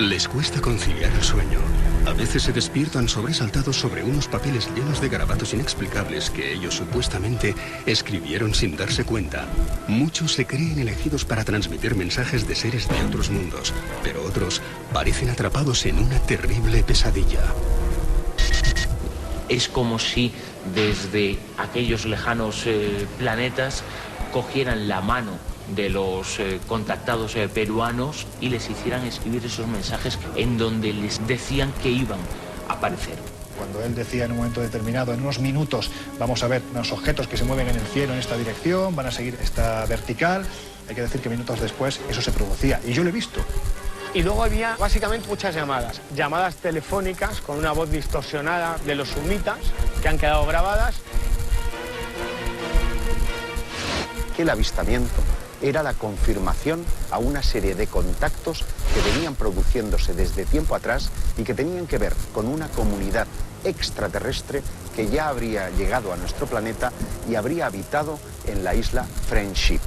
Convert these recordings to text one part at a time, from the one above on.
Les cuesta conciliar el sueño. A veces se despiertan sobresaltados sobre unos papeles llenos de garabatos inexplicables que ellos supuestamente escribieron sin darse cuenta. Muchos se creen elegidos para transmitir mensajes de seres de otros mundos, pero otros parecen atrapados en una terrible pesadilla. Es como si desde aquellos lejanos planetas cogieran la mano de los contactados peruanos y les hicieran escribir esos mensajes en donde les decían que iban a aparecer. Cuando él decía en un momento determinado, en unos minutos, vamos a ver unos objetos que se mueven en el cielo en esta dirección, van a seguir esta vertical, hay que decir que minutos después eso se producía, y yo lo he visto. Y luego había básicamente muchas llamadas telefónicas con una voz distorsionada de los sumitas que han quedado grabadas. El avistamiento era la confirmación a una serie de contactos que venían produciéndose desde tiempo atrás y que tenían que ver con una comunidad extraterrestre que ya habría llegado a nuestro planeta y habría habitado en la isla Friendship.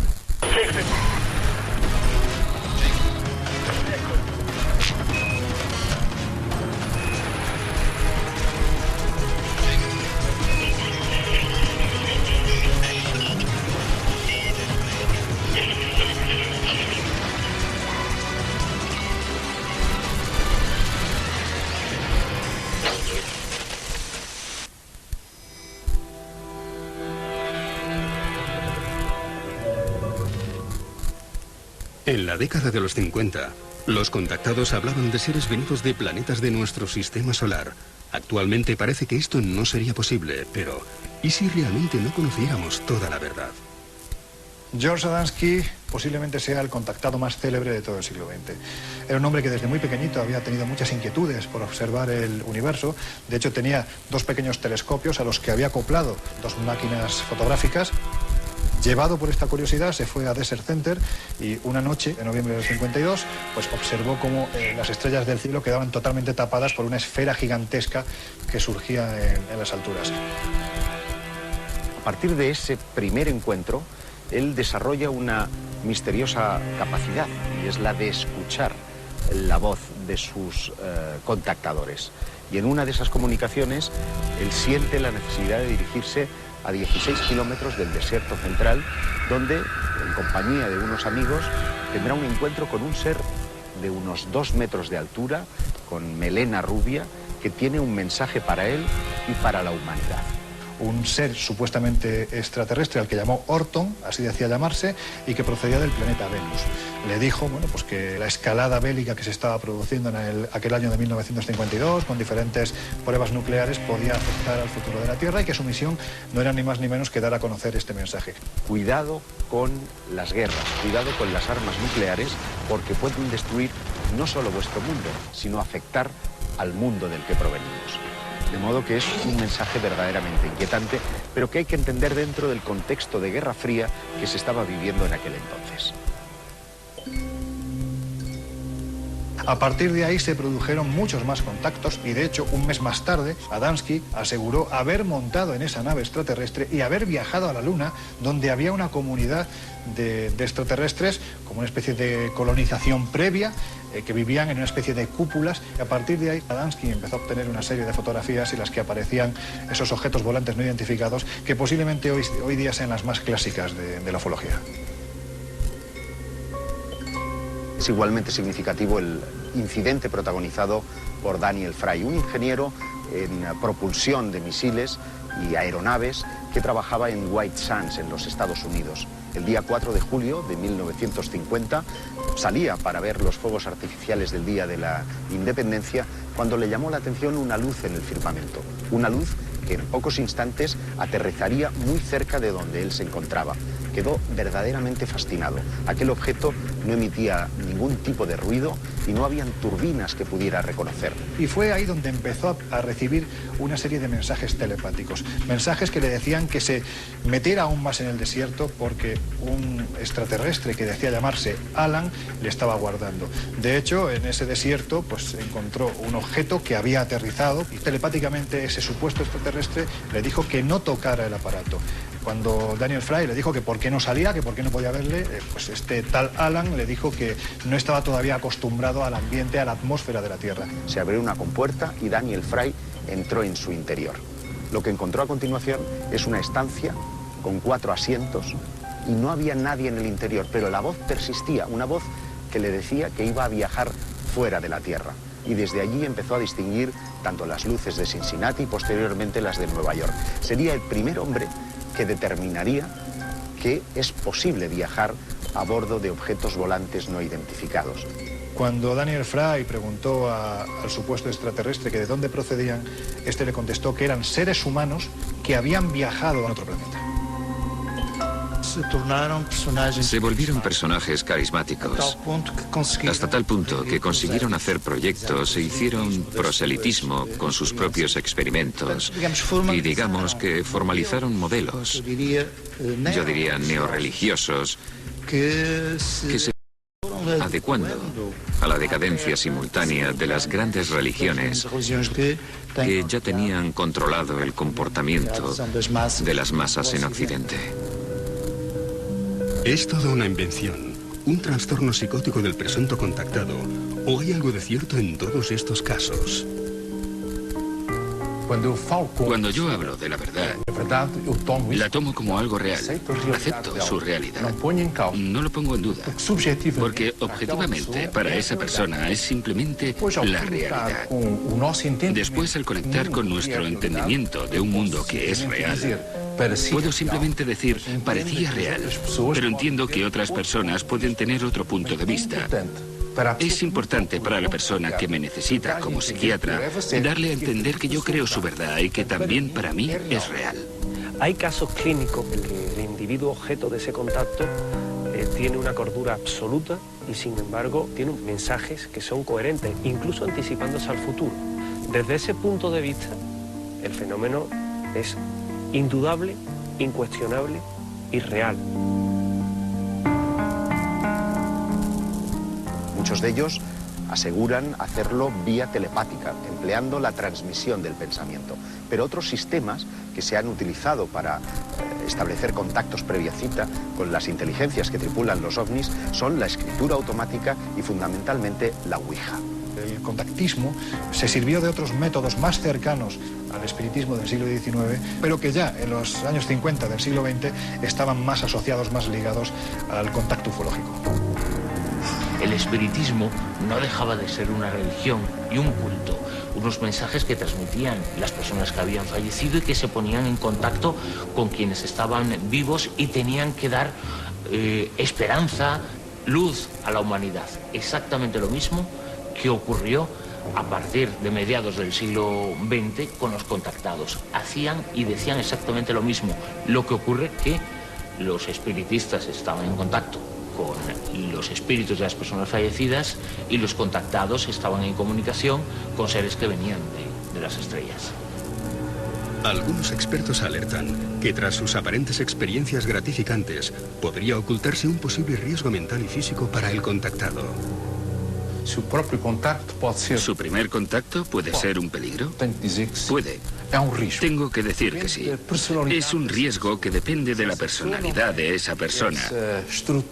En la década de los 50, los contactados hablaban de seres venidos de planetas de nuestro sistema solar. Actualmente parece que esto no sería posible, pero ¿y si realmente no conociéramos toda la verdad? George Adamski posiblemente sea el contactado más célebre de todo el siglo XX. Era un hombre que desde muy pequeñito había tenido muchas inquietudes por observar el universo. De hecho, tenía dos pequeños telescopios a los que había acoplado dos máquinas fotográficas. Llevado por esta curiosidad, se fue a Desert Center y una noche, en noviembre del 52, pues observó cómo las estrellas del cielo quedaban totalmente tapadas por una esfera gigantesca que surgía en las alturas. A partir de ese primer encuentro, él desarrolla una misteriosa capacidad, y es la de escuchar la voz de sus contactadores. Y en una de esas comunicaciones, él siente la necesidad de dirigirse a 16 kilómetros del desierto central, donde, en compañía de unos amigos, tendrá un encuentro con un ser de unos 2 metros de altura, con melena rubia, que tiene un mensaje para él y para la humanidad. Un ser supuestamente extraterrestre al que llamó Orton, así decía llamarse, y que procedía del planeta Venus. Le dijo, bueno, pues que la escalada bélica que se estaba produciendo en aquel año de 1952, con diferentes pruebas nucleares, podía afectar al futuro de la Tierra y que su misión no era ni más ni menos que dar a conocer este mensaje. Cuidado con las guerras, cuidado con las armas nucleares, porque pueden destruir no solo vuestro mundo, sino afectar al mundo del que provenimos. De modo que es un mensaje verdaderamente inquietante, pero que hay que entender dentro del contexto de Guerra Fría que se estaba viviendo en aquel entonces. A partir de ahí se produjeron muchos más contactos y, de hecho, un mes más tarde, Adamski aseguró haber montado en esa nave extraterrestre y haber viajado a la Luna, donde había una comunidad de extraterrestres, como una especie de colonización previa, que vivían en una especie de cúpulas. Y a partir de ahí, Adamski empezó a obtener una serie de fotografías en las que aparecían esos objetos volantes no identificados, que posiblemente hoy día sean las más clásicas de la ufología. Es igualmente significativo el incidente protagonizado por Daniel Fry, un ingeniero en propulsión de misiles y aeronaves que trabajaba en White Sands, en los Estados Unidos. El día 4 de julio de 1950 salía para ver los fuegos artificiales del Día de la Independencia cuando le llamó la atención una luz en el firmamento, una luz que en pocos instantes aterrizaría muy cerca de donde él se encontraba. Quedó verdaderamente fascinado. Aquel objeto no emitía ningún tipo de ruido y no habían turbinas que pudiera reconocer. Y fue ahí donde empezó a recibir una serie de mensajes telepáticos. Mensajes que le decían que se metiera aún más en el desierto porque un extraterrestre que decía llamarse Alan le estaba aguardando. De hecho, en ese desierto pues encontró un objeto que había aterrizado y telepáticamente ese supuesto extraterrestre le dijo que no tocara el aparato. Cuando Daniel Fry le dijo que por qué no salía, que por qué no podía verle, pues este tal Alan le dijo que no estaba todavía acostumbrado al ambiente, a la atmósfera de la Tierra. Se abrió una compuerta y Daniel Fry entró en su interior. Lo que encontró a continuación es una estancia con 4 asientos y no había nadie en el interior, pero la voz persistía, una voz que le decía que iba a viajar fuera de la Tierra. Y desde allí empezó a distinguir tanto las luces de Cincinnati y posteriormente las de Nueva York. Sería el primer hombre que determinaría que es posible viajar a bordo de objetos volantes no identificados. Cuando Daniel Fry preguntó al supuesto extraterrestre que de dónde procedían, este le contestó que eran seres humanos que habían viajado a otro planeta. Se volvieron personajes carismáticos, hasta tal punto que consiguieron hacer proyectos e hicieron proselitismo con sus propios experimentos y digamos que formalizaron modelos, yo diría neorreligiosos, que se adecuando a la decadencia simultánea de las grandes religiones que ya tenían controlado el comportamiento de las masas en Occidente. ¿Es toda una invención, un trastorno psicótico del presunto contactado, o hay algo de cierto en todos estos casos? Cuando yo hablo de la verdad, la tomo como algo real. Acepto su realidad. No lo pongo en duda. Porque objetivamente para esa persona es simplemente la realidad. Después, al conectar con nuestro entendimiento de un mundo que es real, puedo simplemente decir, parecía real, pero entiendo que otras personas pueden tener otro punto de vista. Es importante para la persona que me necesita como psiquiatra darle a entender que yo creo su verdad y que también para mí es real. Hay casos clínicos en que el individuo objeto de ese contacto tiene una cordura absoluta y sin embargo tiene mensajes que son coherentes, incluso anticipándose al futuro. Desde ese punto de vista, el fenómeno es indudable, incuestionable y real. Muchos de ellos aseguran hacerlo vía telepática, empleando la transmisión del pensamiento. Pero otros sistemas que se han utilizado para establecer contactos previa cita con las inteligencias que tripulan los ovnis son la escritura automática y fundamentalmente la Ouija. El contactismo se sirvió de otros métodos más cercanos al espiritismo del siglo XIX, pero que ya en los años 50 del siglo XX estaban más asociados, más ligados al contacto ufológico. El espiritismo no dejaba de ser una religión y un culto, unos mensajes que transmitían las personas que habían fallecido y que se ponían en contacto con quienes estaban vivos y tenían que dar esperanza, luz a la humanidad. Exactamente lo mismo que ocurrió a partir de mediados del siglo XX con los contactados. Hacían y decían exactamente lo mismo. Lo que ocurre que los espiritistas estaban en contacto con los espíritus de las personas fallecidas y los contactados estaban en comunicación con seres que venían de las estrellas. Algunos expertos alertan que tras sus aparentes experiencias gratificantes podría ocultarse un posible riesgo mental y físico para el contactado. ¿Su primer contacto puede ser un peligro? Puede. Tengo que decir que sí. Es un riesgo que depende de la personalidad de esa persona.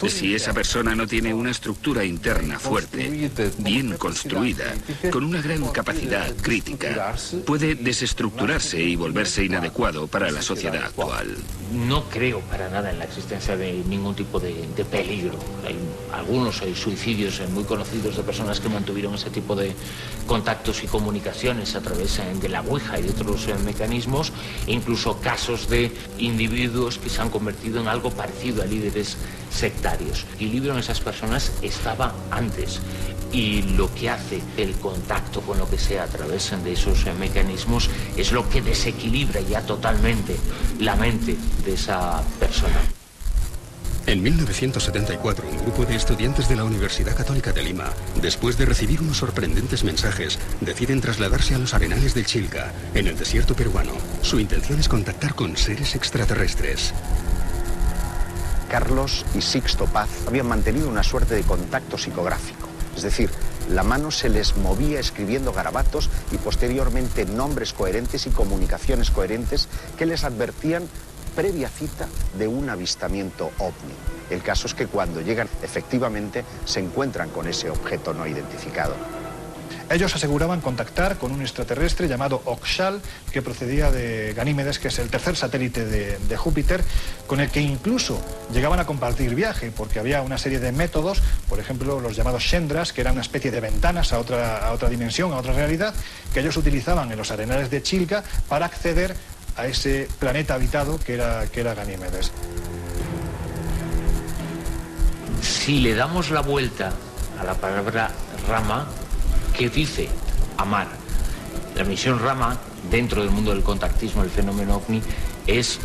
Si esa persona no tiene una estructura interna fuerte, bien construida, con una gran capacidad crítica, puede desestructurarse y volverse inadecuado para la sociedad actual. No creo para nada en la existencia de ningún tipo de peligro. Hay algunos suicidios muy conocidos de personas que mantuvieron ese tipo de contactos y comunicaciones a través de la Ouija y de otros mecanismos, e incluso casos de individuos que se han convertido en algo parecido a líderes sectarios. El equilibrio en esas personas estaba antes, y lo que hace el contacto con lo que sea a través de esos mecanismos es lo que desequilibra ya totalmente la mente de esa persona. En 1974, un grupo de estudiantes de la Universidad Católica de Lima, después de recibir unos sorprendentes mensajes, deciden trasladarse a los arenales del Chilca, en el desierto peruano. Su intención es contactar con seres extraterrestres. Carlos y Sixto Paz habían mantenido una suerte de contacto psicográfico. Es decir, la mano se les movía escribiendo garabatos y posteriormente nombres coherentes y comunicaciones coherentes que les advertían previa cita de un avistamiento ovni. El caso es que cuando llegan, efectivamente, se encuentran con ese objeto no identificado. Ellos aseguraban contactar con un extraterrestre llamado Oxal, que procedía de Ganímedes, que es el tercer satélite de Júpiter, con el que incluso llegaban a compartir viaje, porque había una serie de métodos, por ejemplo, los llamados Shendras, que eran una especie de ventanas a otra dimensión, a otra realidad, que ellos utilizaban en los arenales de Chilca para acceder a ese planeta habitado que era Ganímedes. Si le damos la vuelta a la palabra Rama, que dice amar, la misión Rama, dentro del mundo del contactismo, el fenómeno ovni, es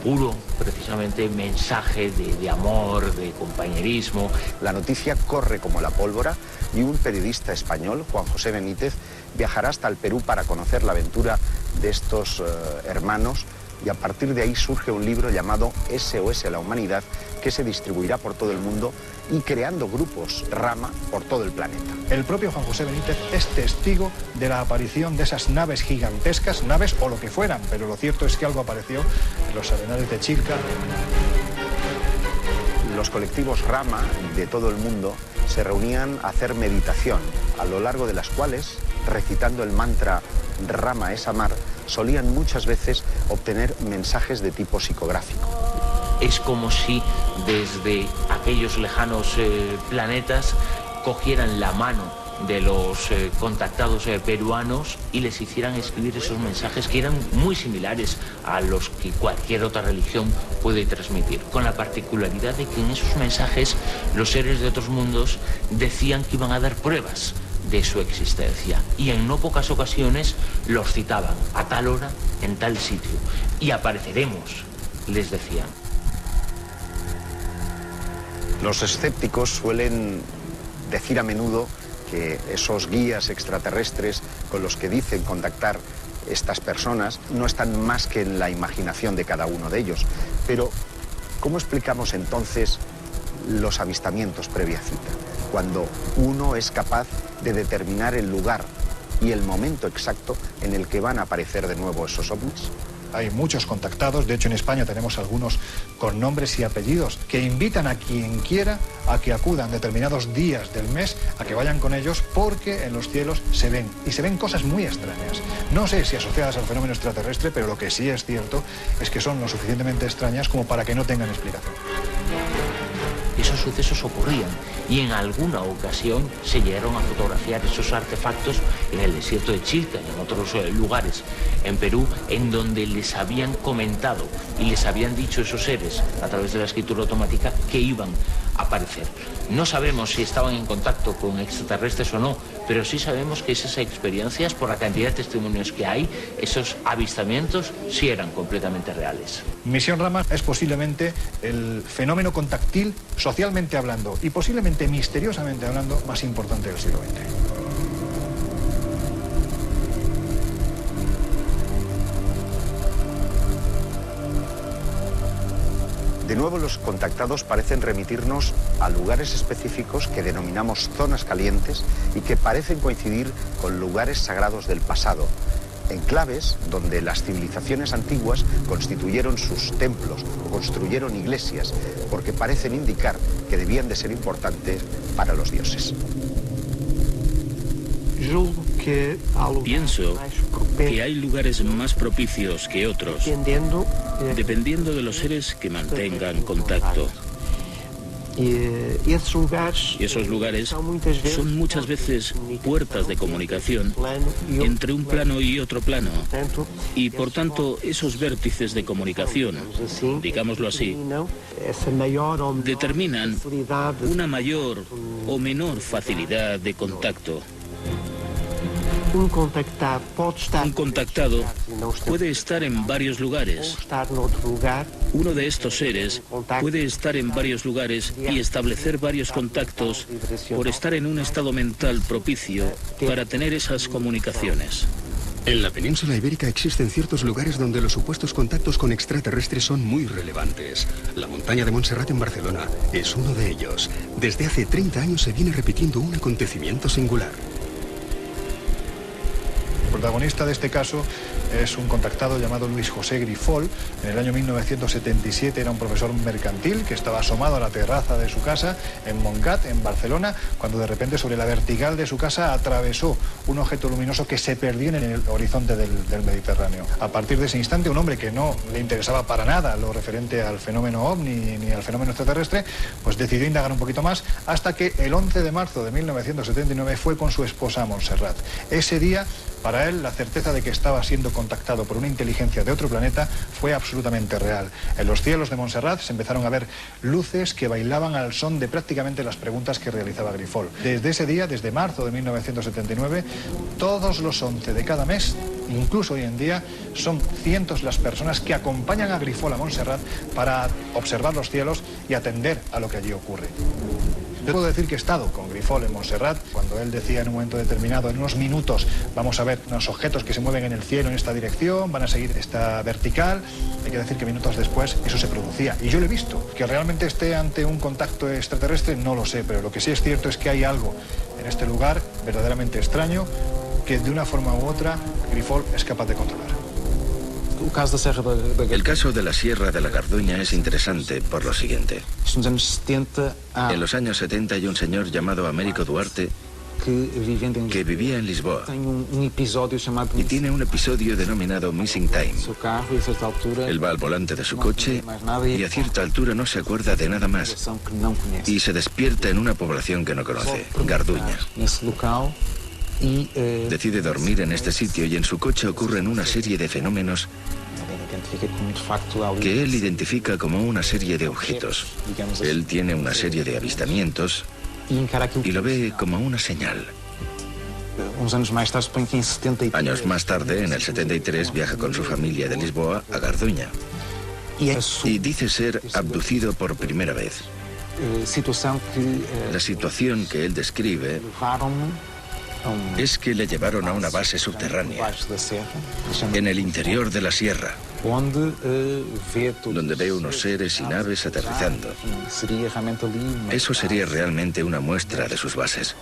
puro, precisamente, mensaje de amor, de compañerismo. La noticia corre como la pólvora y un periodista español, Juan José Benítez, viajará hasta el Perú para conocer la aventura de estos hermanos, y a partir de ahí surge un libro llamado SOS a la Humanidad, que se distribuirá por todo el mundo y creando grupos Rama por todo el planeta. El propio Juan José Benítez es testigo de la aparición de esas naves gigantescas, naves o lo que fueran, pero lo cierto es que algo apareció en los arenales de Chilca. Los colectivos Rama de todo el mundo se reunían a hacer meditación, a lo largo de las cuales, recitando el mantra Rama es amar, solían muchas veces obtener mensajes de tipo psicográfico. Es como si desde aquellos lejanos planetas cogieran la mano de los contactados peruanos y les hicieran escribir esos mensajes que eran muy similares a los que cualquier otra religión puede transmitir, con la particularidad de que en esos mensajes los seres de otros mundos decían que iban a dar pruebas de su existencia, y en no pocas ocasiones los citaban a tal hora, en tal sitio, y apareceremos, les decían. Los escépticos suelen decir a menudo que esos guías extraterrestres con los que dicen contactar estas personas no están más que en la imaginación de cada uno de ellos. Pero, ¿cómo explicamos entonces los avistamientos previa cita? Cuando uno es capaz de determinar el lugar y el momento exacto en el que van a aparecer de nuevo esos ovnis. Hay muchos contactados, de hecho en España tenemos algunos con nombres y apellidos que invitan a quien quiera a que acudan determinados días del mes a que vayan con ellos, porque en los cielos se ven, y se ven cosas muy extrañas. No sé si asociadas al fenómeno extraterrestre, pero lo que sí es cierto es que son lo suficientemente extrañas como para que no tengan explicación. Esos sucesos ocurrían y en alguna ocasión se llegaron a fotografiar esos artefactos en el desierto de Chilca y en otros lugares en Perú, en donde les habían comentado y les habían dicho esos seres a través de la escritura automática que iban a aparecer. No sabemos si estaban en contacto con extraterrestres o no, pero sí sabemos que esas experiencias, por la cantidad de testimonios que hay, esos avistamientos sí eran completamente reales. Misión Rama es posiblemente el fenómeno contactil, socialmente hablando y posiblemente misteriosamente hablando, más importante del siglo XX. De nuevo, los contactados parecen remitirnos a lugares específicos que denominamos zonas calientes y que parecen coincidir con lugares sagrados del pasado, enclaves donde las civilizaciones antiguas constituyeron sus templos o construyeron iglesias, porque parecen indicar que debían de ser importantes para los dioses. Pienso que hay lugares más propicios que otros, dependiendo de los seres que mantengan contacto. Y esos lugares son muchas veces puertas de comunicación entre un plano y otro plano. Y por tanto, esos vértices de comunicación, digámoslo así, determinan una mayor o menor facilidad de contacto. Un contactado puede estar en varios lugares. Uno de estos seres puede estar en varios lugares y establecer varios contactos por estar en un estado mental propicio para tener esas comunicaciones. En la península ibérica existen ciertos lugares donde los supuestos contactos con extraterrestres son muy relevantes. La montaña de Montserrat en Barcelona es uno de ellos. Desde hace 30 años se viene repitiendo un acontecimiento singular. protagonista de este caso es un contactado llamado Luis José Grifol. En el año 1977 era un profesor mercantil que estaba asomado a la terraza de su casa en Montgat, en Barcelona, cuando de repente sobre la vertical de su casa atravesó un objeto luminoso que se perdió en el horizonte del Mediterráneo. A partir de ese instante, un hombre que no le interesaba para nada lo referente al fenómeno ovni ni al fenómeno extraterrestre, pues decidió indagar un poquito más hasta que el 11 de marzo de 1979 fue con su esposa a Montserrat. Ese día, para él, la certeza de que estaba siendo contactado por una inteligencia de otro planeta fue absolutamente real. En los cielos de Montserrat se empezaron a ver luces que bailaban al son de prácticamente las preguntas que realizaba Grifol. Desde ese día, desde marzo de 1979, todos los 11 de cada mes, incluso hoy en día, son cientos las personas que acompañan a Grifol a Montserrat para observar los cielos y atender a lo que allí ocurre. Yo puedo decir que he estado con Grifol en Montserrat, cuando él decía en un momento determinado, en unos minutos, vamos a ver unos objetos que se mueven en el cielo en esta dirección, van a seguir esta vertical. Hay que decir que minutos después eso se producía. Y yo lo he visto. Que realmente esté ante un contacto extraterrestre, no lo sé, pero lo que sí es cierto es que hay algo en este lugar verdaderamente extraño que de una forma u otra Grifol es capaz de controlar. El caso de la Sierra de la Garduña es interesante por lo siguiente. En los años 70 hay un señor llamado Américo Duarte que vivía en Lisboa y tiene un episodio denominado Missing Time. Él va al volante de su coche y a cierta altura no se acuerda de nada más y se despierta en una población que no conoce, Garduña. Decide dormir en este sitio y en su coche ocurren una serie de fenómenos que él identifica como una serie de objetos. Él tiene una serie de avistamientos y lo ve como una señal. Años más tarde, en el 73, viaja con su familia de Lisboa a Garduña y dice ser abducido por primera vez. La situación que él describe es que le llevaron a una base subterránea, en el interior de la sierra, donde ve unos seres y naves aterrizando. Eso sería realmente una muestra de sus bases.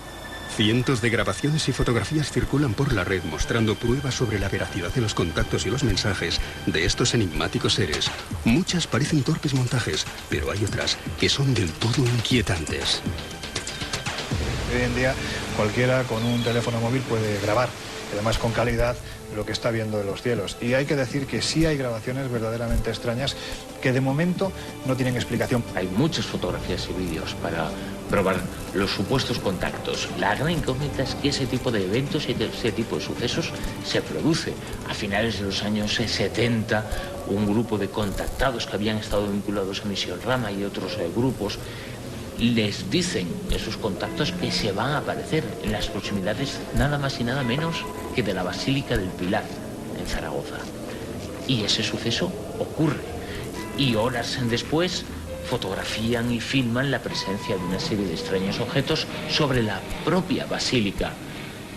Cientos de grabaciones y fotografías circulan por la red mostrando pruebas sobre la veracidad de los contactos y los mensajes de estos enigmáticos seres. Muchas parecen torpes montajes, pero hay otras que son del todo inquietantes. Hoy en día cualquiera con un teléfono móvil puede grabar, además con calidad, lo que está viendo en los cielos. Y hay que decir que sí hay grabaciones verdaderamente extrañas que de momento no tienen explicación. Hay muchas fotografías y vídeos para probar los supuestos contactos. La gran incógnita es que ese tipo de eventos y ese tipo de sucesos se produce. A finales de los años 70, un grupo de contactados que habían estado vinculados a Misión Rama y otros grupos les dicen esos contactos que se van a aparecer en las proximidades nada más y nada menos que de la Basílica del Pilar, en Zaragoza. Y ese suceso ocurre. Y horas después fotografían y filman la presencia de una serie de extraños objetos sobre la propia Basílica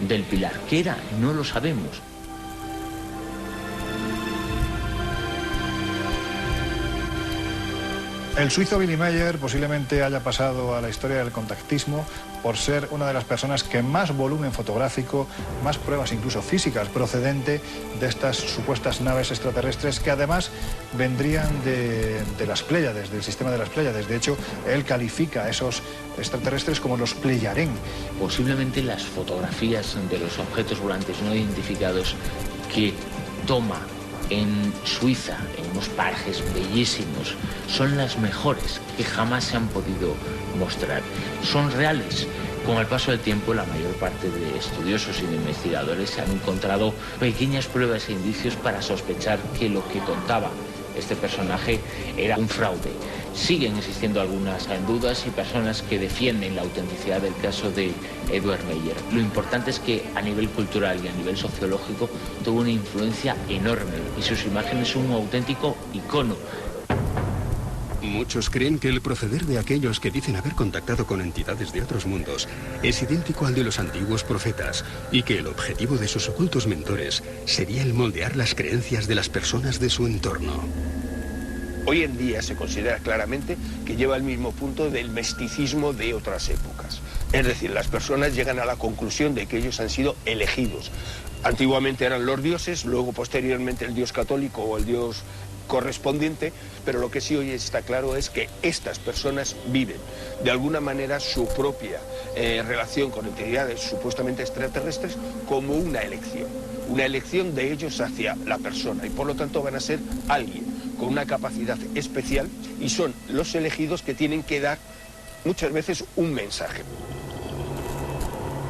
del Pilar. ¿Qué era? No lo sabemos. El suizo Billy Meier posiblemente haya pasado a la historia del contactismo por ser una de las personas que más volumen fotográfico, más pruebas incluso físicas procedente de estas supuestas naves extraterrestres que además vendrían de las Pléyades, del sistema de las Pléyades. De hecho, él califica a esos extraterrestres como los Pleyarén. Posiblemente las fotografías de los objetos volantes no identificados que toma en Suiza, en unos parajes bellísimos, son las mejores que jamás se han podido mostrar. Son reales. Con el paso del tiempo, la mayor parte de estudiosos y de investigadores han encontrado pequeñas pruebas e indicios para sospechar que lo que contaba este personaje era un fraude. Siguen existiendo algunas dudas y personas que defienden la autenticidad del caso de Edward Meier. Lo importante es que a nivel cultural y a nivel sociológico tuvo una influencia enorme y sus imágenes son un auténtico icono. Muchos creen que el proceder de aquellos que dicen haber contactado con entidades de otros mundos es idéntico al de los antiguos profetas y que el objetivo de sus ocultos mentores sería el moldear las creencias de las personas de su entorno. Hoy en día se considera claramente que lleva el mismo punto del misticismo de otras épocas. Es decir, las personas llegan a la conclusión de que ellos han sido elegidos Antiguamente eran los dioses, luego posteriormente el dios católico o el dios correspondiente, pero lo que sí hoy está claro es que estas personas viven de alguna manera su propia relación con entidades supuestamente extraterrestres como una elección de ellos hacia la persona, y por lo tanto van a ser alguien con una capacidad especial y son los elegidos que tienen que dar muchas veces un mensaje.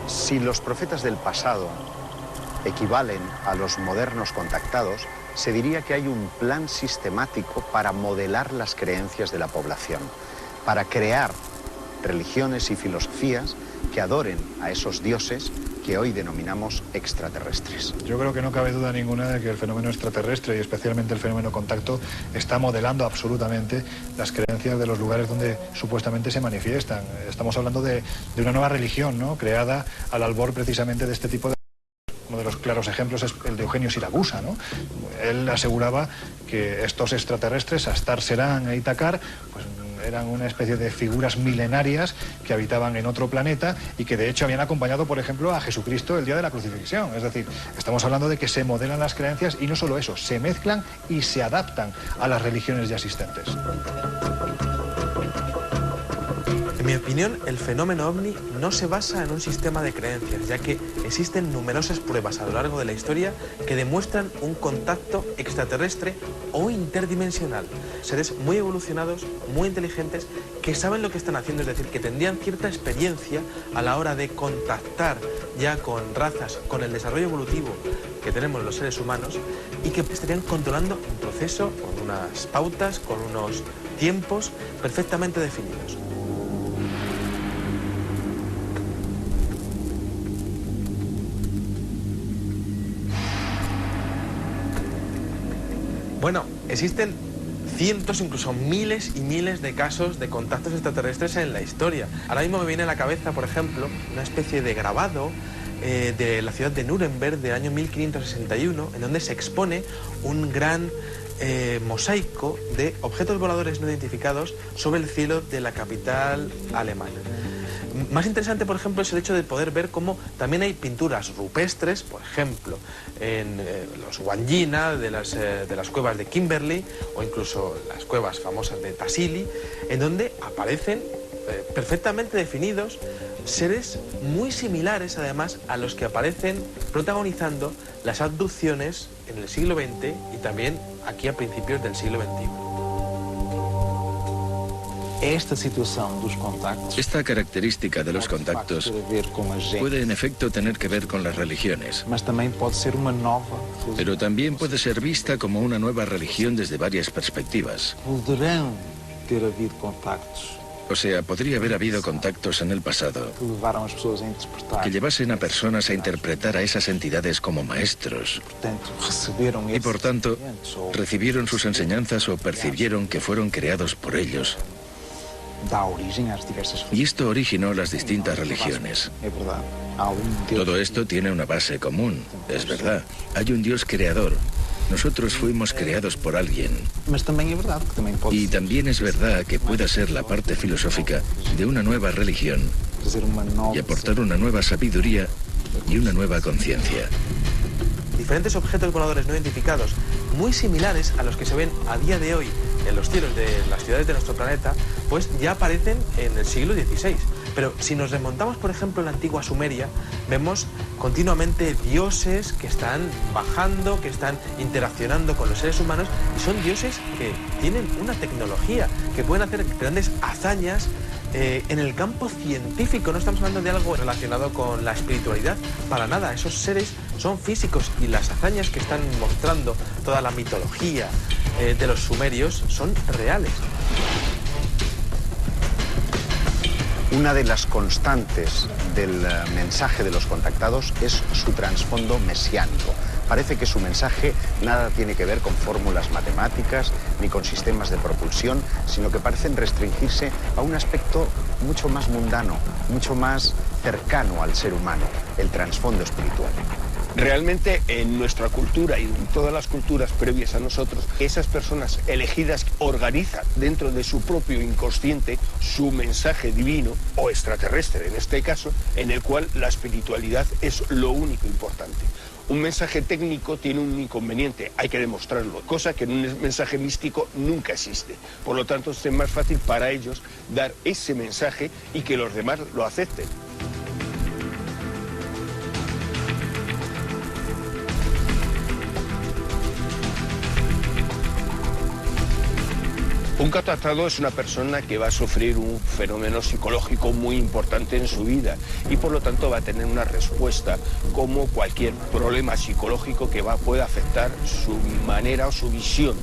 Si los profetas del pasado equivalen a los modernos contactados, se diría que hay un plan sistemático para modelar las creencias de la población, para crear religiones y filosofías que adoren a esos dioses que hoy denominamos extraterrestres. Yo creo que no cabe duda ninguna de que el fenómeno extraterrestre y especialmente el fenómeno contacto está modelando absolutamente las creencias de los lugares donde supuestamente se manifiestan. Estamos hablando de una nueva religión, ¿no?, creada al albor precisamente de este tipo de... Uno de los claros ejemplos es el de Eugenio Siragusa, ¿no? Él aseguraba que estos extraterrestres, Astar Serán e Itacar, pues eran una especie de figuras milenarias que habitaban en otro planeta y que de hecho habían acompañado, por ejemplo, a Jesucristo el día de la crucifixión. Es decir, estamos hablando de que se modelan las creencias y no solo eso, se mezclan y se adaptan a las religiones ya existentes. En mi opinión, el fenómeno ovni no se basa en un sistema de creencias, ya que existen numerosas pruebas a lo largo de la historia que demuestran un contacto extraterrestre o interdimensional. Seres muy evolucionados, muy inteligentes, que saben lo que están haciendo, es decir, que tendrían cierta experiencia a la hora de contactar ya con razas, con el desarrollo evolutivo que tenemos los seres humanos, y que estarían controlando un proceso con unas pautas, con unos tiempos perfectamente definidos. Bueno, existen cientos, incluso miles y miles de casos de contactos extraterrestres en la historia. Ahora mismo me viene a la cabeza, por ejemplo, una especie de grabado de la ciudad de Nuremberg del año 1561, en donde se expone un gran mosaico de objetos voladores no identificados sobre el cielo de la capital alemana. Más interesante, por ejemplo, es el hecho de poder ver cómo también hay pinturas rupestres, por ejemplo, en los Wandjina de las cuevas de Kimberley, o incluso las cuevas famosas de Tassili, en donde aparecen perfectamente definidos seres muy similares, además, a los que aparecen protagonizando las abducciones en el siglo XX y también aquí a principios del siglo XXI. Esta característica de los contactos puede en efecto tener que ver con las religiones, pero también puede ser vista como una nueva religión desde varias perspectivas. O sea, podría haber habido contactos en el pasado que llevasen a personas a interpretar a esas entidades como maestros y por tanto recibieron sus enseñanzas o percibieron que fueron creados por ellos. Y esto originó las distintas religiones. Todo esto tiene una base común, es verdad. Hay un Dios creador. Nosotros fuimos creados por alguien. Y también es verdad que pueda ser la parte filosófica de una nueva religión y aportar una nueva sabiduría y una nueva conciencia. Diferentes objetos voladores no identificados, muy similares a los que se ven a día de hoy en los cielos de las ciudades de nuestro planeta, pues ya aparecen en el siglo XVI. Pero si nos remontamos, por ejemplo, a la antigua Sumeria, vemos continuamente dioses que están bajando, que están interaccionando con los seres humanos, y son dioses que tienen una tecnología, que pueden hacer grandes hazañas en el campo científico. No estamos hablando de algo relacionado con la espiritualidad, para nada. Esos seres son físicos y las hazañas que están mostrando toda la mitología de los sumerios son reales. Una de las constantes del mensaje de los contactados es su trasfondo mesiánico. Parece que su mensaje nada tiene que ver con fórmulas matemáticas ni con sistemas de propulsión, sino que parecen restringirse a un aspecto mucho más mundano, mucho más cercano al ser humano, el trasfondo espiritual. Realmente en nuestra cultura y en todas las culturas previas a nosotros, esas personas elegidas organizan dentro de su propio inconsciente su mensaje divino o extraterrestre en este caso, en el cual la espiritualidad es lo único importante. Un mensaje técnico tiene un inconveniente, hay que demostrarlo, cosa que en un mensaje místico nunca existe. Por lo tanto, es más fácil para ellos dar ese mensaje y que los demás lo acepten. Un contactado es una persona que va a sufrir un fenómeno psicológico muy importante en su vida y por lo tanto va a tener una respuesta como cualquier problema psicológico que pueda afectar su manera o su visión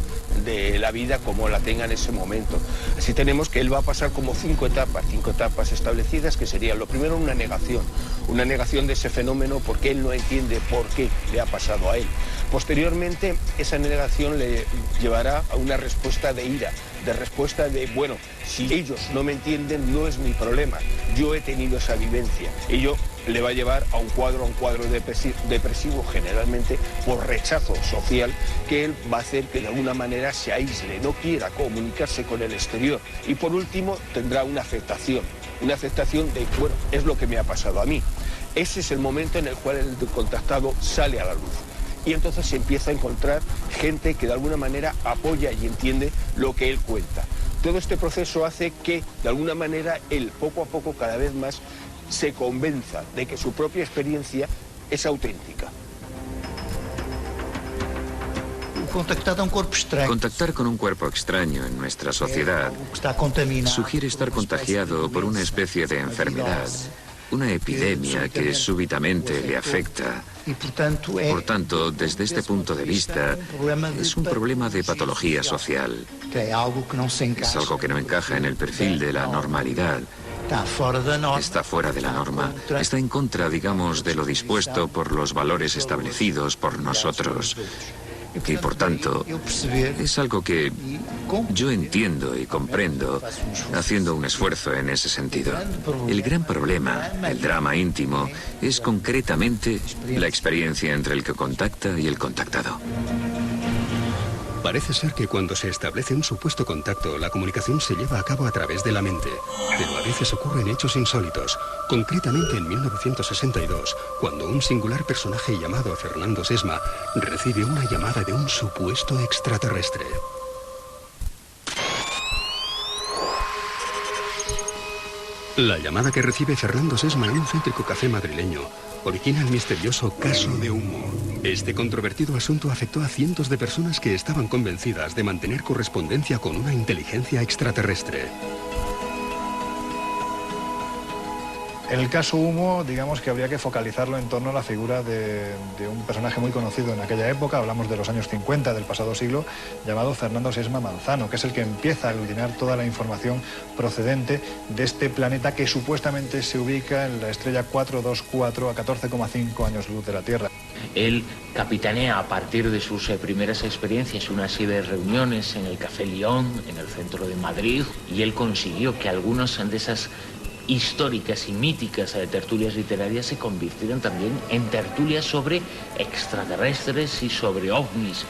de la vida como la tenga en ese momento. Así tenemos que él va a pasar como cinco etapas establecidas, que serían lo primero una negación de ese fenómeno porque él no entiende por qué le ha pasado a él. Posteriormente esa negación le llevará a una respuesta de ira, de respuesta de, bueno, si ellos no me entienden no es mi problema, yo he tenido esa vivencia. Ello le va a llevar a un cuadro depresivo, generalmente por rechazo social, que él va a hacer que de alguna manera se aísle, no quiera comunicarse con el exterior. Y por último tendrá una aceptación de, bueno, es lo que me ha pasado a mí. Ese es el momento en el cual el contactado sale a la luz. Y entonces se empieza a encontrar gente que de alguna manera apoya y entiende lo que él cuenta. Todo este proceso hace que, de alguna manera, él poco a poco, cada vez más, se convenza de que su propia experiencia es auténtica. Contactar con un cuerpo extraño en nuestra sociedad sugiere estar contagiado por una especie de enfermedad, una epidemia que súbitamente le afecta. Por tanto, desde este punto de vista, es un problema de patología social. Es algo que no encaja en el perfil de la normalidad. Está fuera de la norma. Está en contra, digamos, de lo dispuesto por los valores establecidos por nosotros. Y por tanto, es algo que yo entiendo y comprendo haciendo un esfuerzo en ese sentido. El gran problema, el drama íntimo, es concretamente la experiencia entre el que contacta y el contactado. Parece ser que cuando se establece un supuesto contacto, la comunicación se lleva a cabo a través de la mente. Pero a veces ocurren hechos insólitos. Concretamente en 1962, cuando un singular personaje llamado Fernando Sesma recibe una llamada de un supuesto extraterrestre. La llamada que recibe Fernando Sesma en un céntrico café madrileño origina el misterioso caso de Humo. Este controvertido asunto afectó a cientos de personas que estaban convencidas de mantener correspondencia con una inteligencia extraterrestre. El caso Humo, digamos que habría que focalizarlo en torno a la figura de un personaje muy conocido en aquella época, hablamos de los años 50 del pasado siglo, llamado Fernando Sesma Manzano, que es el que empieza a aglutinar toda la información procedente de este planeta que supuestamente se ubica en la estrella 424 a 14,5 años luz de la Tierra. Él capitanea a partir de sus primeras experiencias una serie de reuniones en el Café León, en el centro de Madrid, y él consiguió que algunas de esas históricas y míticas tertulias literarias se convirtieran también en tertulias sobre extraterrestres y sobre ovnis.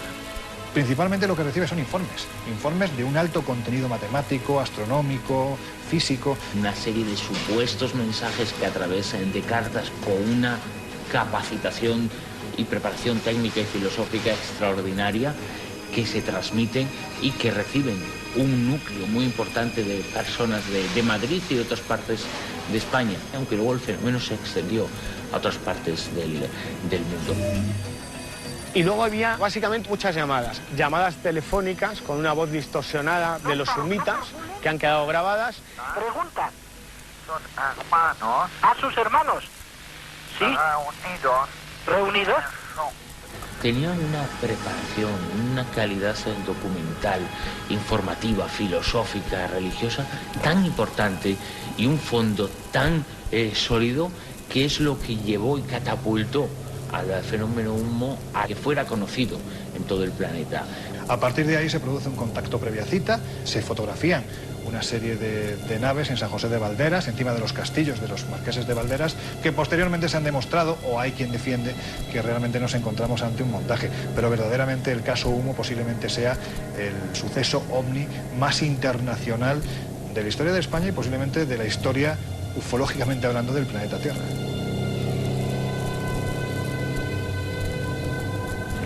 Principalmente lo que recibe son informes de un alto contenido matemático, astronómico, físico. Una serie de supuestos mensajes que a través de cartas con una capacitación y preparación técnica y filosófica extraordinaria que se transmiten y que reciben un núcleo muy importante de personas de Madrid y de otras partes de España, aunque luego el fenómeno se extendió a otras partes del mundo. Y luego había básicamente muchas llamadas telefónicas con una voz distorsionada de los sumitas que han quedado grabadas. Preguntan, ¿son hermanos? ¿A sus hermanos? Sí. ¿Reunidos? Tenían una preparación, una calidad documental, informativa, filosófica, religiosa tan importante y un fondo tan sólido que es lo que llevó y catapultó al fenómeno Humo a que fuera conocido en todo el planeta. A partir de ahí se produce un contacto previa cita, se fotografían una serie de naves en San José de Valderas, encima de los castillos de los marqueses de Valderas, que posteriormente se han demostrado, o hay quien defiende, que realmente nos encontramos ante un montaje. Pero verdaderamente el caso Humo posiblemente sea el suceso ovni más internacional de la historia de España y posiblemente de la historia, ufológicamente hablando, del planeta Tierra.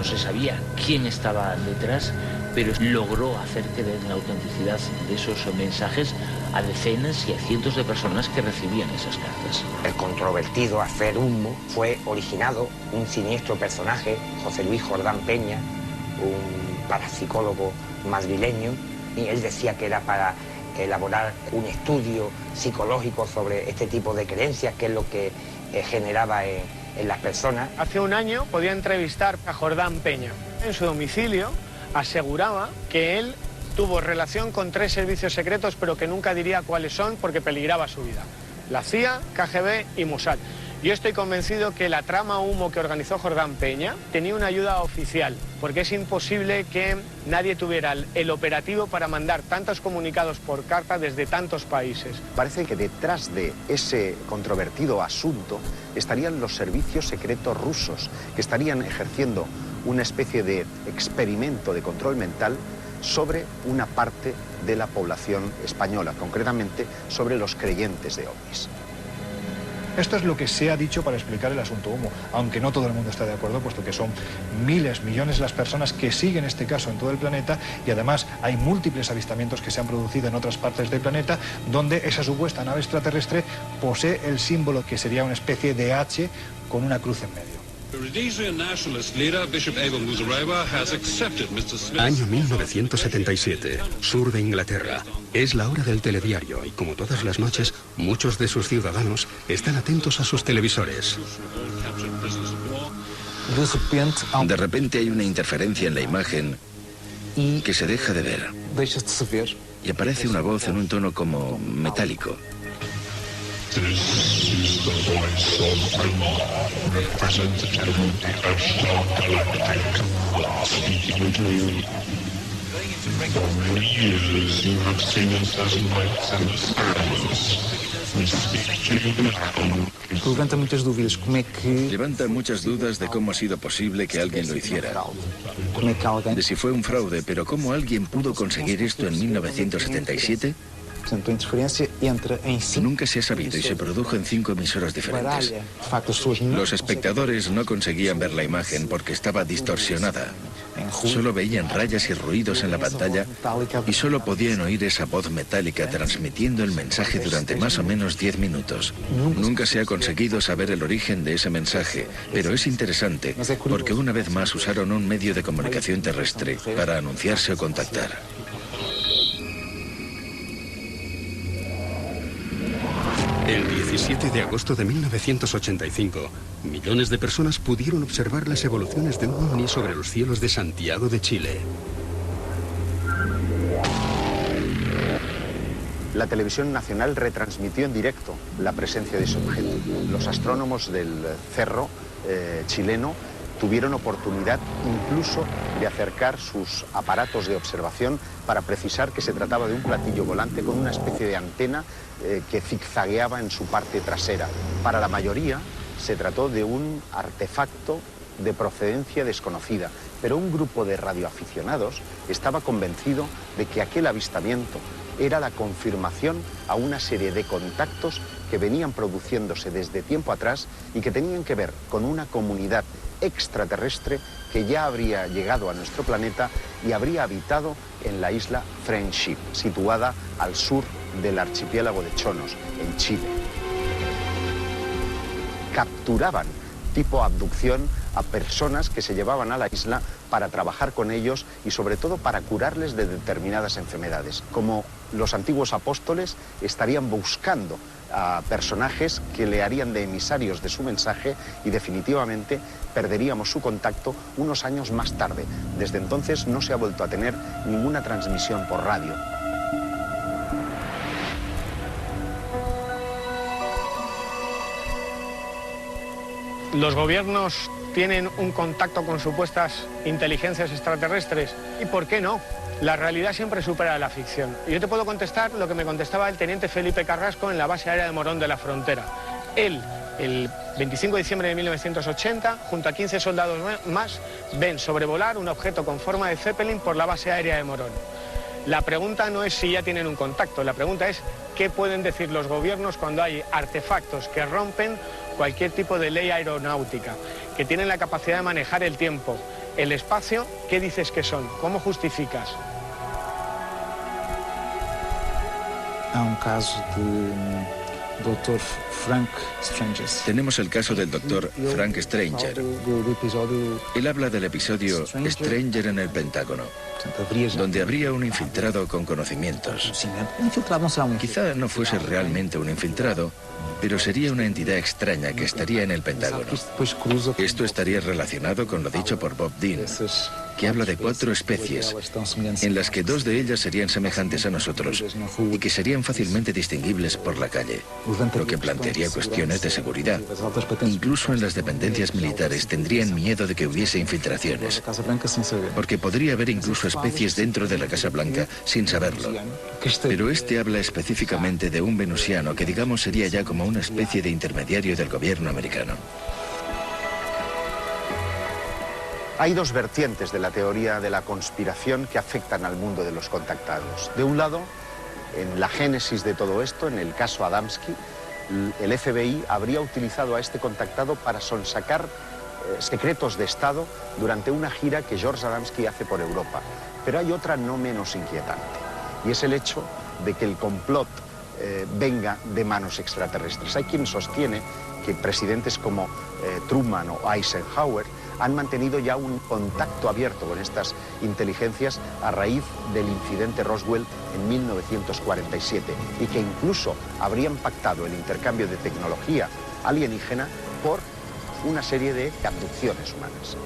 no se sabía quién estaba detrás, pero logró hacer creer en la autenticidad de esos mensajes a decenas y a cientos de personas que recibían esas cartas. El controvertido Afer Humo fue originado un siniestro personaje, José Luis Jordán Peña, un parapsicólogo madrileño, y él decía que era para elaborar un estudio psicológico sobre este tipo de creencias, que es lo que generaba en las personas. Hace un año podía entrevistar a Jordán Peña. En su domicilio aseguraba que él tuvo relación con 3 servicios secretos, pero que nunca diría cuáles son porque peligraba su vida. La CIA, KGB y Mossad. Yo estoy convencido que la trama Humo que organizó Jordán Peña tenía una ayuda oficial, porque es imposible que nadie tuviera el operativo para mandar tantos comunicados por carta desde tantos países. Parece que detrás de ese controvertido asunto estarían los servicios secretos rusos, que estarían ejerciendo una especie de experimento de control mental sobre una parte de la población española, concretamente sobre los creyentes de ovnis. Esto es lo que se ha dicho para explicar el asunto Humo, aunque no todo el mundo está de acuerdo, puesto que son miles, millones las personas que siguen este caso en todo el planeta, y además hay múltiples avistamientos que se han producido en otras partes del planeta donde esa supuesta nave extraterrestre posee el símbolo que sería una especie de H con una cruz en medio. Año 1977, sur de Inglaterra. Es la hora del telediario y, como todas las noches, muchos de sus ciudadanos están atentos a sus televisores. De repente hay una interferencia en la imagen que se deja de ver. Y aparece una voz en un tono como metálico. Levanta muchas dudas de cómo ha sido posible que alguien lo hiciera. De si fue un fraude, pero cómo alguien pudo conseguir esto en 1977. Nunca se ha sabido y se produjo en 5 emisoras diferentes. Los espectadores no conseguían ver la imagen porque estaba distorsionada. Solo veían rayas y ruidos en la pantalla y solo podían oír esa voz metálica transmitiendo el mensaje durante más o menos 10 minutos. Nunca se ha conseguido saber el origen de ese mensaje, pero es interesante porque una vez más usaron un medio de comunicación terrestre para anunciarse o contactar. El 17 de agosto de 1985, millones de personas pudieron observar las evoluciones de un ovni sobre los cielos de Santiago de Chile. La televisión nacional retransmitió en directo la presencia de ese objeto. Los astrónomos del cerro chileno tuvieron oportunidad incluso de acercar sus aparatos de observación para precisar que se trataba de un platillo volante con una especie de antena que zigzagueaba en su parte trasera. Para la mayoría se trató de un artefacto de procedencia desconocida, pero un grupo de radioaficionados estaba convencido de que aquel avistamiento era la confirmación a una serie de contactos que venían produciéndose desde tiempo atrás y que tenían que ver con una comunidad extraterrestre que ya habría llegado a nuestro planeta y habría habitado en la isla Friendship, situada al sur del archipiélago de Chonos, en Chile. Capturaban, tipo abducción, a personas que se llevaban a la isla para trabajar con ellos y sobre todo para curarles de determinadas enfermedades. Como los antiguos apóstoles estarían buscando a personajes que le harían de emisarios de su mensaje y definitivamente perderíamos su contacto unos años más tarde. Desde entonces no se ha vuelto a tener ninguna transmisión por radio. Los gobiernos tienen un contacto con supuestas inteligencias extraterrestres. ¿Y por qué no? La realidad siempre supera la ficción. Yo te puedo contestar lo que me contestaba el teniente Felipe Carrasco en la base aérea de Morón de la Frontera. Él, el 25 de diciembre de 1980, junto a 15 soldados más, ven sobrevolar un objeto con forma de Zeppelin por la base aérea de Morón. La pregunta no es si ya tienen un contacto, la pregunta es qué pueden decir los gobiernos cuando hay artefactos que rompen cualquier tipo de ley aeronáutica, que tienen la capacidad de manejar el tiempo, el espacio, ¿qué dices que son? ¿Cómo justificas? Há un caso de Dr. Frank Stranger. Tenemos el caso del doctor Frank Stranger. Él habla del episodio Stranger en el Pentágono, donde habría un infiltrado con conocimientos. Quizá no fuese realmente un infiltrado, pero sería una entidad extraña que estaría en el Pentágono. Esto estaría relacionado con lo dicho por Bob Dean, que habla de 4 especies, en las que 2 de ellas serían semejantes a nosotros y que serían fácilmente distinguibles por la calle, lo que plantearía cuestiones de seguridad. Incluso en las dependencias militares tendrían miedo de que hubiese infiltraciones, porque podría haber incluso especies dentro de la Casa Blanca sin saberlo. Pero este habla específicamente de un venusiano que digamos sería ya como una especie de intermediario del gobierno americano. Hay 2 vertientes de la teoría de la conspiración que afectan al mundo de los contactados. De un lado, en la génesis de todo esto, en el caso Adamski, el FBI habría utilizado a este contactado para sonsacar secretos de Estado durante una gira que George Adamski hace por Europa. Pero hay otra no menos inquietante, y es el hecho de que el complot venga de manos extraterrestres. Hay quien sostiene que presidentes como Truman o Eisenhower han mantenido ya un contacto abierto con estas inteligencias a raíz del incidente Roswell en 1947 y que incluso habrían pactado el intercambio de tecnología alienígena por una serie de abducciones humanas.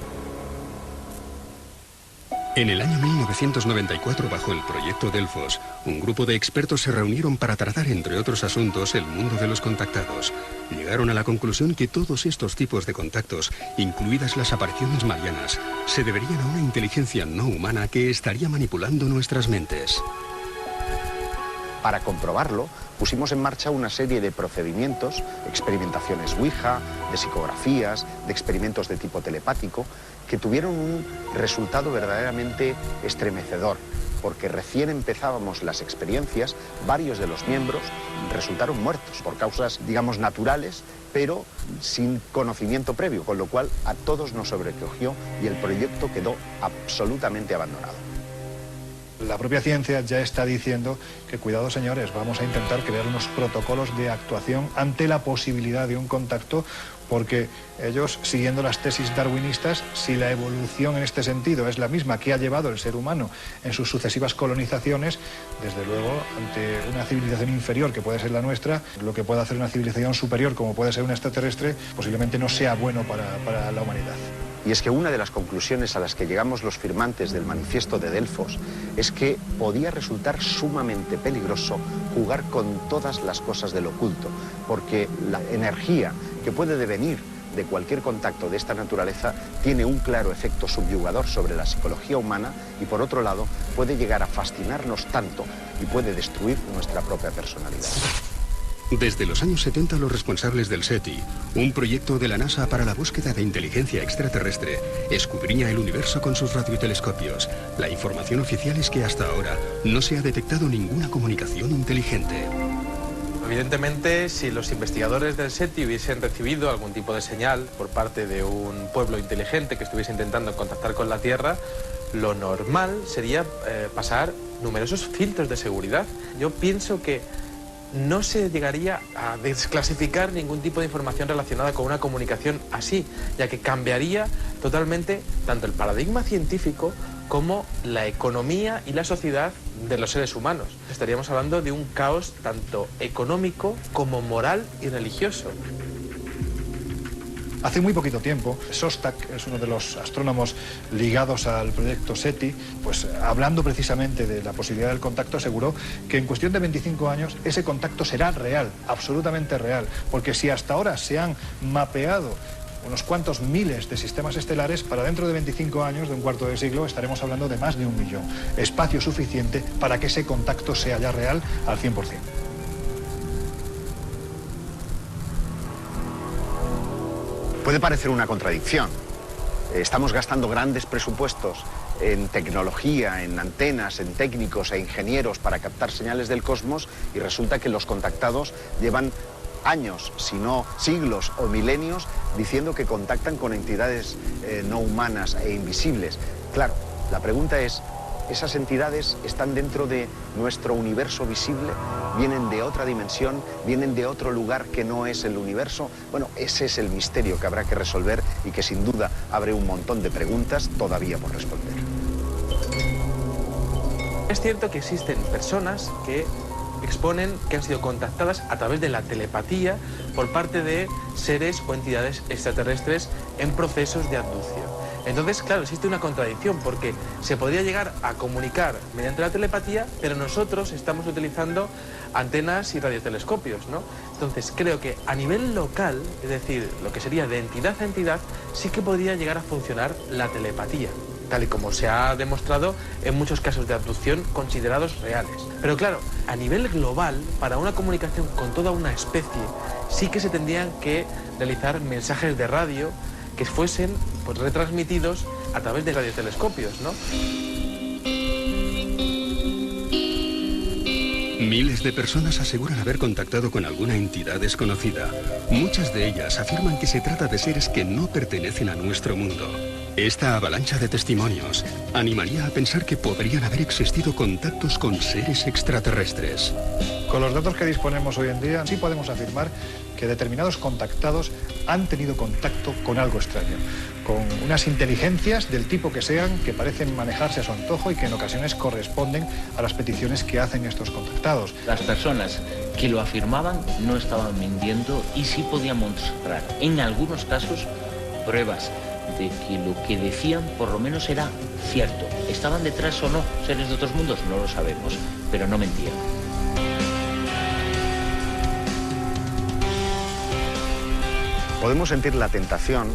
En el año 1994, bajo el proyecto Delfos, un grupo de expertos se reunieron para tratar, entre otros asuntos, el mundo de los contactados. Llegaron a la conclusión que todos estos tipos de contactos, incluidas las apariciones marianas, se deberían a una inteligencia no humana que estaría manipulando nuestras mentes. Para comprobarlo, pusimos en marcha una serie de procedimientos, experimentaciones Ouija, de psicografías, de experimentos de tipo telepático, que tuvieron un resultado verdaderamente estremecedor, porque recién empezábamos las experiencias, varios de los miembros resultaron muertos por causas, digamos, naturales, pero sin conocimiento previo, con lo cual a todos nos sobrecogió y el proyecto quedó absolutamente abandonado. La propia ciencia ya está diciendo que, cuidado señores, vamos a intentar crear unos protocolos de actuación ante la posibilidad de un contacto, porque ellos, siguiendo las tesis darwinistas, si la evolución en este sentido es la misma que ha llevado el ser humano en sus sucesivas colonizaciones, desde luego, ante una civilización inferior que puede ser la nuestra, lo que pueda hacer una civilización superior como puede ser una extraterrestre, posiblemente no sea bueno para la humanidad. Y es que una de las conclusiones a las que llegamos los firmantes del manifiesto de Delfos es que podía resultar sumamente peligroso jugar con todas las cosas del oculto, porque la energía que puede devenir de cualquier contacto de esta naturaleza tiene un claro efecto subyugador sobre la psicología humana y, por otro lado, puede llegar a fascinarnos tanto y puede destruir nuestra propia personalidad. Desde los años 70, los responsables del SETI, un proyecto de la NASA para la búsqueda de inteligencia extraterrestre, escudriña el universo con sus radiotelescopios. La información oficial es que hasta ahora no se ha detectado ninguna comunicación inteligente. Evidentemente, si los investigadores del SETI hubiesen recibido algún tipo de señal por parte de un pueblo inteligente que estuviese intentando contactar con la Tierra, lo normal sería pasar numerosos filtros de seguridad. Yo pienso que no se llegaría a desclasificar ningún tipo de información relacionada con una comunicación así, ya que cambiaría totalmente tanto el paradigma científico como la economía y la sociedad de los seres humanos. Estaríamos hablando de un caos tanto económico como moral y religioso. Hace muy poquito tiempo, Szostak, es uno de los astrónomos ligados al proyecto SETI, pues hablando precisamente de la posibilidad del contacto, aseguró que en cuestión de 25 años ese contacto será real, absolutamente real, porque si hasta ahora se han mapeado unos cuantos miles de sistemas estelares, para dentro de 25 años, de un cuarto de siglo, estaremos hablando de más de 1 millón. Espacio suficiente para que ese contacto sea ya real al 100%. Puede parecer una contradicción. Estamos gastando grandes presupuestos en tecnología, en antenas, en técnicos e ingenieros para captar señales del cosmos y resulta que los contactados llevan años, si no siglos o milenios, diciendo que contactan con entidades no humanas e invisibles. Claro, la pregunta es, ¿esas entidades están dentro de nuestro universo visible? ¿Vienen de otra dimensión? ¿Vienen de otro lugar que no es el universo? Bueno, ese es el misterio que habrá que resolver y que sin duda abre un montón de preguntas todavía por responder. Es cierto que existen personas que exponen que han sido contactadas a través de la telepatía por parte de seres o entidades extraterrestres en procesos de abducción. Entonces, claro, existe una contradicción porque se podría llegar a comunicar mediante la telepatía, pero nosotros estamos utilizando antenas y radiotelescopios, ¿no? Entonces, creo que a nivel local, es decir, lo que sería de entidad a entidad, sí que podría llegar a funcionar la telepatía, tal y como se ha demostrado en muchos casos de abducción considerados reales. Pero claro, a nivel global, para una comunicación con toda una especie, sí que se tendrían que realizar mensajes de radio que fuesen pues, retransmitidos a través de radiotelescopios, ¿no? Miles de personas aseguran haber contactado con alguna entidad desconocida. Muchas de ellas afirman que se trata de seres que no pertenecen a nuestro mundo. Esta avalancha de testimonios animaría a pensar que podrían haber existido contactos con seres extraterrestres. Con los datos que disponemos hoy en día, sí podemos afirmar que determinados contactados han tenido contacto con algo extraño, con unas inteligencias del tipo que sean, que parecen manejarse a su antojo y que en ocasiones corresponden a las peticiones que hacen estos contactados. Las personas que lo afirmaban no estaban mintiendo y sí podían mostrar, en algunos casos, pruebas de que lo que decían por lo menos era cierto. ¿Estaban detrás o no seres de otros mundos? No lo sabemos, pero no mentían. Podemos sentir la tentación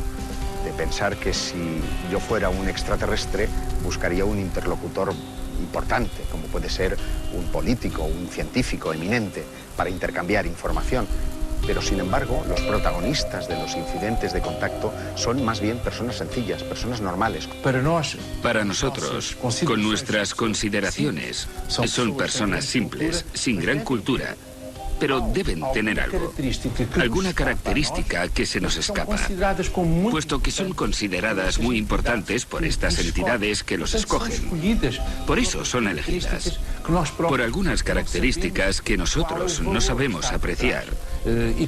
de pensar que si yo fuera un extraterrestre buscaría un interlocutor importante, como puede ser un político, un científico eminente, para intercambiar información. Pero, sin embargo, los protagonistas de los incidentes de contacto son más bien personas sencillas, personas normales. Para nosotros, con nuestras consideraciones, son personas simples, sin gran cultura, pero deben tener algo, alguna característica que se nos escapa, puesto que son consideradas muy importantes por estas entidades que los escogen. Por eso son elegidas, por algunas características que nosotros no sabemos apreciar y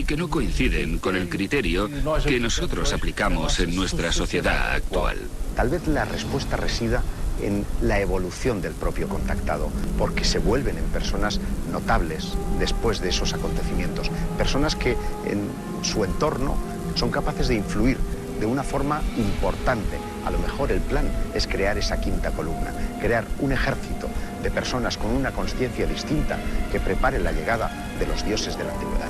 que no coinciden con el criterio que nosotros aplicamos en nuestra sociedad actual. Tal vez la respuesta resida en la evolución del propio contactado, porque se vuelven en personas notables después de esos acontecimientos, personas que en su entorno son capaces de influir de una forma importante. A lo mejor el plan es crear esa quinta columna, crear un ejército de personas con una conciencia distinta que prepare la llegada de los dioses de la antigüedad.